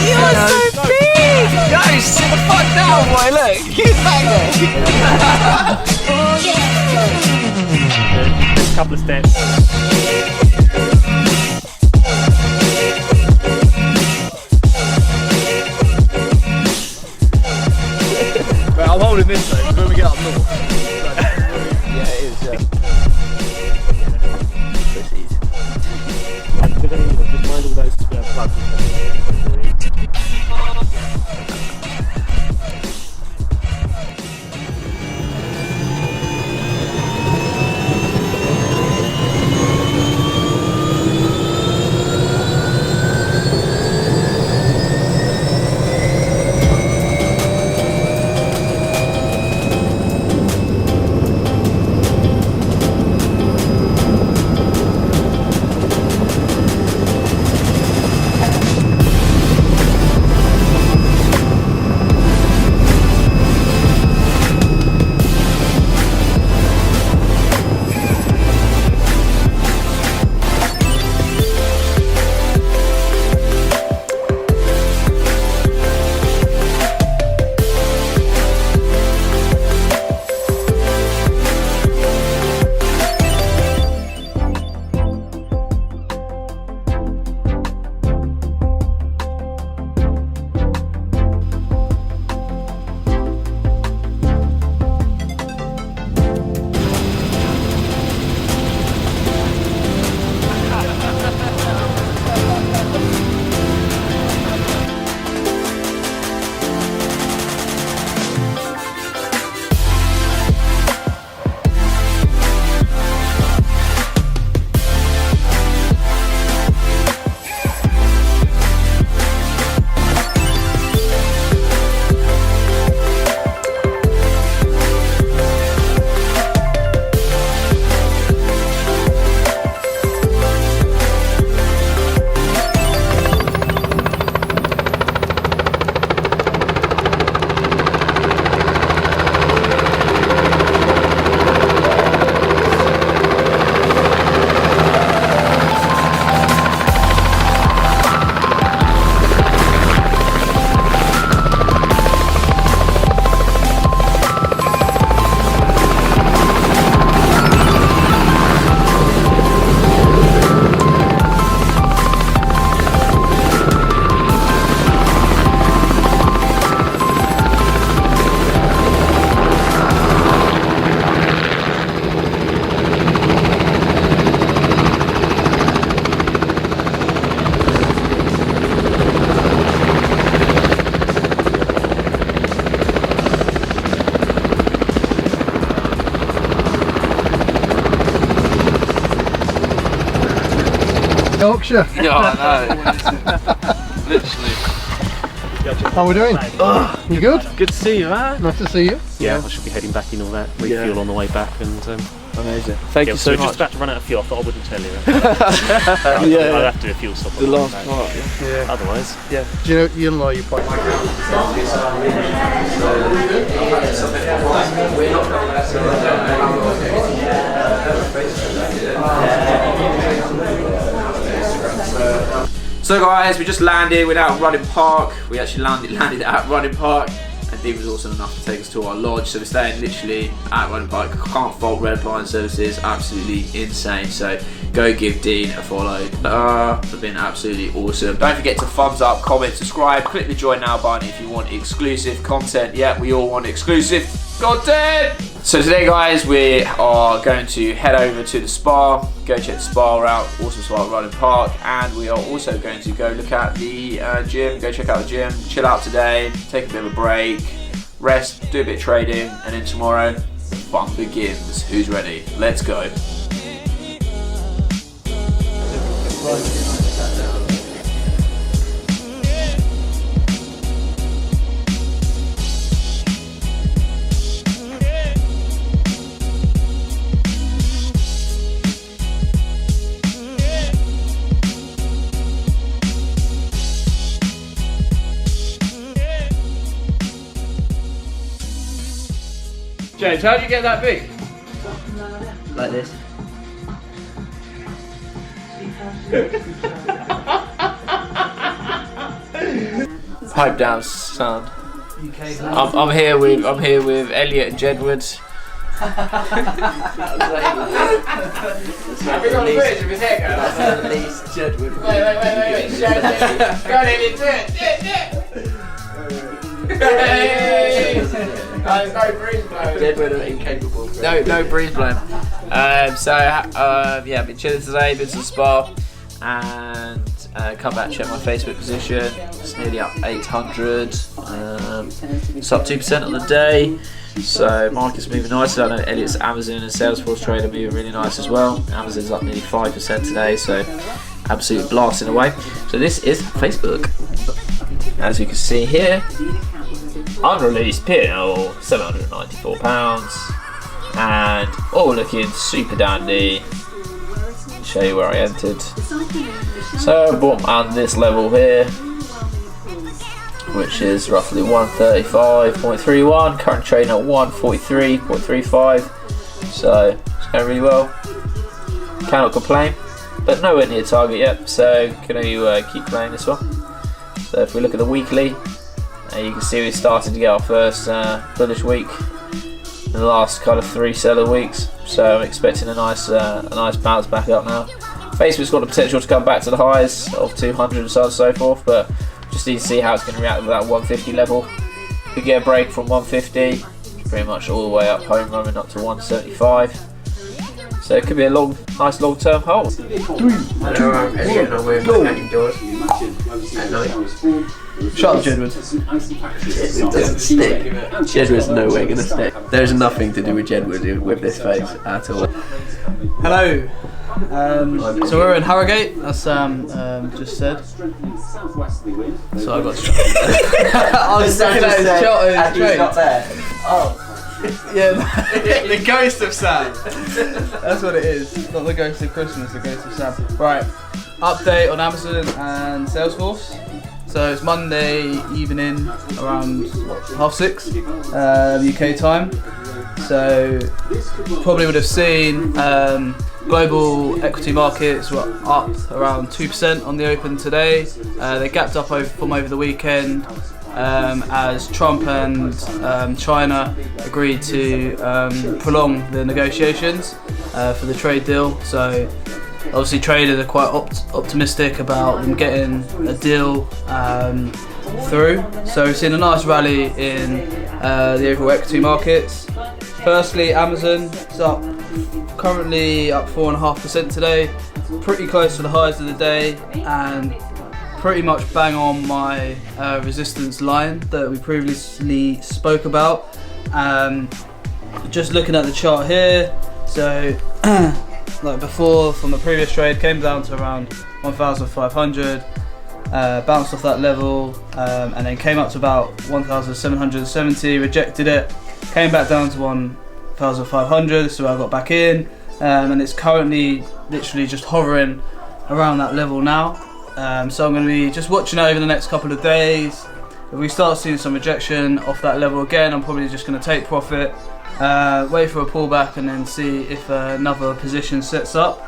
You're so big! Yo, sit the fuck down, boy, look! He's back there! A couple of steps. Right, I'm holding this though, because when we get up north. Yeah, it is, yeah. Pussies. Just mind all those plugs. Yorkshire. Yeah, I know. Literally. How we doing? You good? Good to see you, man. Nice to see you. Yeah, I should be heading back in all that, refuel on the way back, and amazing. Thank you so we're much. just about to run out of fuel. I thought I wouldn't tell you. Yeah. I'd have to do a fuel stop. The last part. Yeah. Otherwise, Yeah. Do you know you quite like it? So guys, we just landed. We're out at Running Park. We actually landed at Running Park, and Dean was awesome enough to take us to our lodge. So we're staying literally at Running Park. Can't fault Red Line Services, absolutely insane. So go give Dean a follow. They've been absolutely awesome. Don't forget to thumbs up, comment, subscribe, click the join now button if you want exclusive content. Yeah, we all want exclusive content. So today guys, we are going to head over to the spa, go check the spa out, awesome spa at Running Park, and we are also going to go look at the gym, go check out the gym, chill out today, take a bit of a break, rest, do a bit of trading, and then tomorrow, the fun begins. Who's ready? Let's go. James, how did you get that big? Like this. Pipe down sound. I'm here with Elliot and Jedward. Have we got a footage of his hair going? That's at least Jedward. Wait. Go on, Elliot, do it. There's no breeze blowing. Jedward are incapable. No breeze blowing. Yeah, I've been chilling today, been to the spa, and come back and check my Facebook position. It's nearly up 800. It's up 2% on the day. So market's moving nicely. I know Elliot's Amazon and Salesforce trade are moving really nice as well. Amazon's up nearly 5% today, so absolutely blasting away. So this is Facebook. As you can see here, unreleased P&L, £794, and all looking super dandy. Show you where I entered. So I bought on this level here, which is roughly 135.31, current trading at 143.35, so it's going really well. Cannot complain, but nowhere near target yet, so can only keep playing this one. So if we look at the weekly, you can see we're starting to get our first bullish week in the last kind of 3 seller weeks, so I'm expecting a nice bounce back up now. Facebook's got the potential to come back to the highs of 200 and so on and so forth, but just need to see how it's going to react with that 150 level. We get a break from 150, pretty much all the way up home running up to 175. So it could be a nice long-term hold. Hello, I'm Elliot and I'm wearing my hanging doors at night. Shut up, Jedward. It doesn't stick. Jedward's nowhere going to stick. There's nothing to do with Jedward with this face at all. Hello. So we're in Harrogate, as Sam just said. So I got shot. I was looking at his shot and he's not there. Oh. Yeah, the ghost of Sam. That's what it is. Not the ghost of Christmas, the ghost of Sam. Right, update on Amazon and Salesforce. So it's Monday evening around 6:30 UK time. So probably would have seen global equity markets were up around 2% on the open today. They gapped up from over the weekend as Trump and China agreed to prolong the negotiations for the trade deal. So obviously traders are quite optimistic about them getting a deal through. So we've seen a nice rally in the overall equity markets. Firstly, Amazon is currently up 4.5% today, pretty close to the highs of the day, and pretty much bang on my resistance line that we previously spoke about. Just looking at the chart here, so like before from the previous trade, came down to around 1,500, bounced off that level, and then came up to about 1,770, rejected it, came back down to 1,500, so I got back in, and it's currently literally just hovering around that level now. So I'm going to be just watching it over the next couple of days. If we start seeing some rejection off that level again, I'm probably just going to take profit, wait for a pullback, and then see if another position sets up.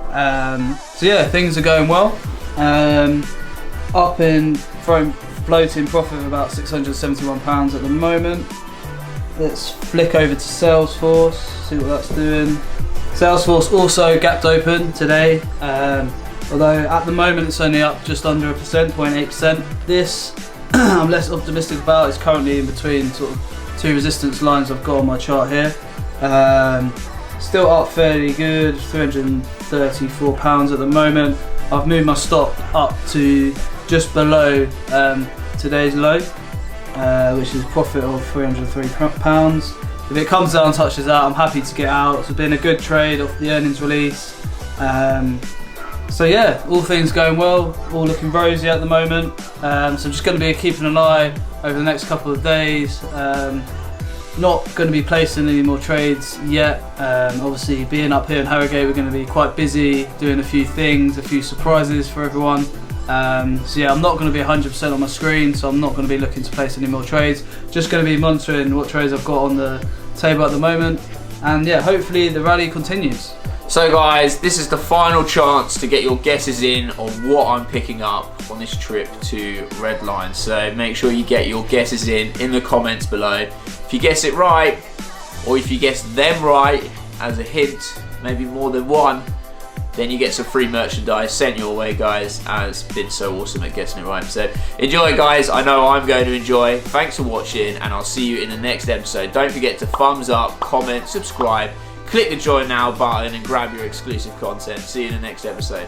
So yeah, things are going well. Up in floating profit of about £671 at the moment. Let's flick over to Salesforce, see what that's doing. Salesforce also gapped open today, although at the moment it's only up just under 0.8%. This I'm less optimistic about. It's currently in between sort of two resistance lines I've got on my chart here. Still up fairly good, £334 at the moment. I've moved my stop up to just below today's low, which is a profit of £303. If it comes down and touches that, I'm happy to get out. It's been a good trade off the earnings release. So yeah, all things going well, all looking rosy at the moment. So I'm just going to be keeping an eye over the next couple of days. Not going to be placing any more trades yet. Obviously being up here in Harrogate, we're going to be quite busy doing a few things, a few surprises for everyone. So yeah, I'm not going to be 100% on my screen, so I'm not going to be looking to place any more trades. Just going to be monitoring what trades I've got on the table at the moment. And yeah, hopefully the rally continues. So guys, this is the final chance to get your guesses in on what I'm picking up on this trip to Redline. So make sure you get your guesses in the comments below. If you guess it right, or if you guess them right, as a hint, maybe more than one, then you get some free merchandise sent your way, guys, as been so awesome at guessing it right. So enjoy, guys. I know I'm going to enjoy. Thanks for watching, and I'll see you in the next episode. Don't forget to thumbs up, comment, subscribe, click the join now button and grab your exclusive content. See you in the next episode.